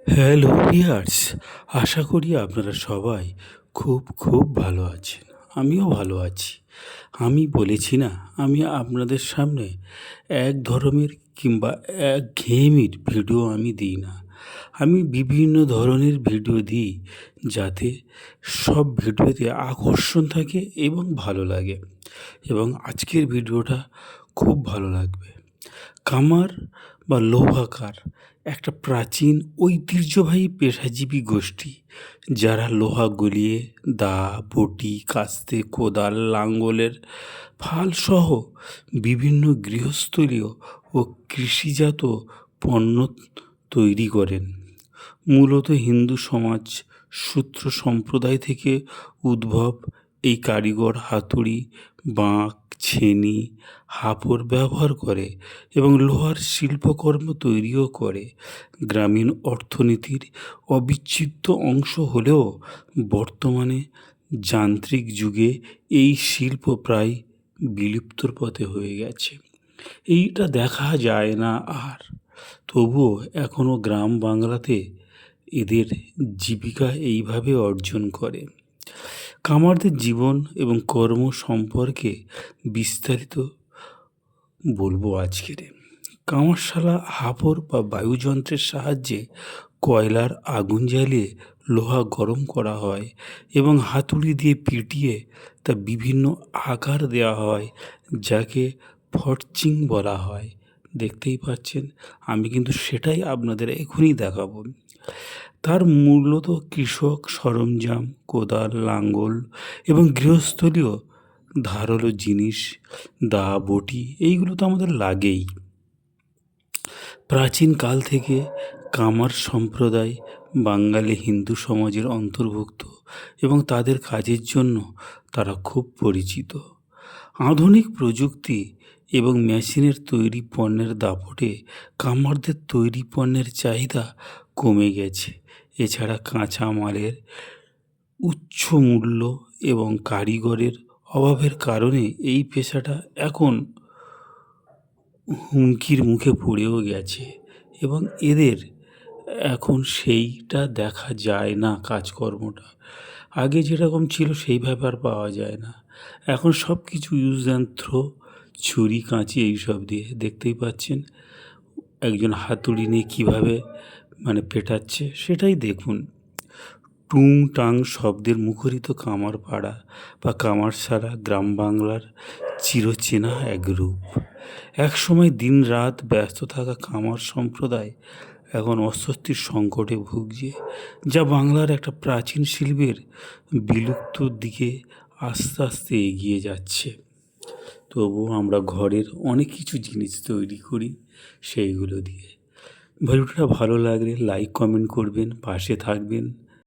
Hello viewers, আশা করি আপনারা সবাই খুব ভালো আছেন। আমিও ভালো আছি। আমি বলেছি না, আমি আপনাদের সামনে এক ধরনের কিংবা একঘেয়েমির ভিডিও আমি দিই না। আমি বিভিন্ন ধরনের ভিডিও দিই যাতে সব ভিডিওতে আকর্ষণ থাকে এবং ভালো লাগে। এবং আজকের ভিডিওটা খুব ভালো লাগবে। কামার বা লোহাকার একটা প্রাচীন ঐতিহ্যবাহী পেশাজীবী গোষ্ঠী, যারা লোহা গলিয়ে দা, বটি, কাস্তে, কোদাল, লাঙ্গলের ফালসহ বিভিন্ন গৃহস্থলীয় ও কৃষিজাত পণ্য তৈরি করেন। মূলত হিন্দু সমাজ সূত্র সম্প্রদায় থেকে উদ্ভব এই কারিগর হাতুড়ি, বাঁক, ছেনি, হাপড় ব্যবহার করে এবং লোহার শিল্পকর্ম তৈরিও করে। গ্রামীণ অর্থনীতির অবিচ্ছেদ্য অংশ হলেও বর্তমানে যান্ত্রিক যুগে এই শিল্প প্রায় বিলুপ্তর পথে হয়ে গেছে। এইটা দেখা যায় না আর। তবুও এখনও গ্রাম বাংলাতে এদের জীবিকা এইভাবে অর্জন করে। কামারদের জীবন এবং কর্ম সম্পর্কে বিস্তারিত বলবো আজকেরে। কামারশালা হাপড় বা বায়ুযন্ত্রের সাহায্যে কয়লার আগুন জ্বালিয়ে লোহা গরম করা হয় এবং হাতুড়ি দিয়ে পিটিয়ে তা বিভিন্ন আকার দেওয়া হয়, যাকে ফরচিং বলা হয়। দেখতেই পাচ্ছেন, আমি কিন্তু সেটাই আপনাদের এখনই দেখাবো। তার মূলত কৃষক সরঞ্জাম, কোদাল, লাঙ্গল এবং গৃহস্থলীয় ধারালো জিনিস, দা, বটি, এইগুলো তো আমাদের লাগেই। প্রাচীনকাল থেকে কামার সম্প্রদায় বাঙালি হিন্দু সমাজের অন্তর্ভুক্ত এবং তাদের কাজের জন্য তারা খুব পরিচিত। আধুনিক প্রযুক্তি এবং মেশিনের তৈরি পণ্যের দাপটে কামারদের তৈরি পণ্যের চাহিদা কমে গেছে। এছাড়া কাঁচামালের উচ্চ মূল্য এবং কারিগরের অভাবের কারণে এই পেশাটা এখন হুমকির মুখে পড়েও গেছে এবং এদের এখন সেইটা দেখা যায় না কাজকর্মটা। আগে যেরকম ছিল সেইভাবে আর পাওয়া যায় না। এখন সব কিছু ইউজ অ্যান্ড থ্রো, ছুরি, কাঁচি এইসব দিয়ে। দেখতেই পাচ্ছেন একজন হাতুড়ি নিয়ে কীভাবে পেটাচ্ছে, সেটাই দেখুন। টুং টাং শব্দের মুখরিত কামারপাড়া বা কামারশালা গ্রাম বাংলার চিরচেনা এক রূপ। একসময় দিনরাত ব্যস্ত থাকা কামার সম্প্রদায় এখন অস্বস্তির সংকটে ভুগছে, যা বাংলার একটা প্রাচীন শিল্পের বিলুপ্তর দিকে আস্তে আস্তে এগিয়ে যাচ্ছে। তবুও আমরা ঘরের অনেক কিছু জিনিস তৈরি করি সেইগুলো দিয়ে। ভিডিওটা ভালো লাগলে লাইক কমেন্ট করবেন, পাশে থাকবেন।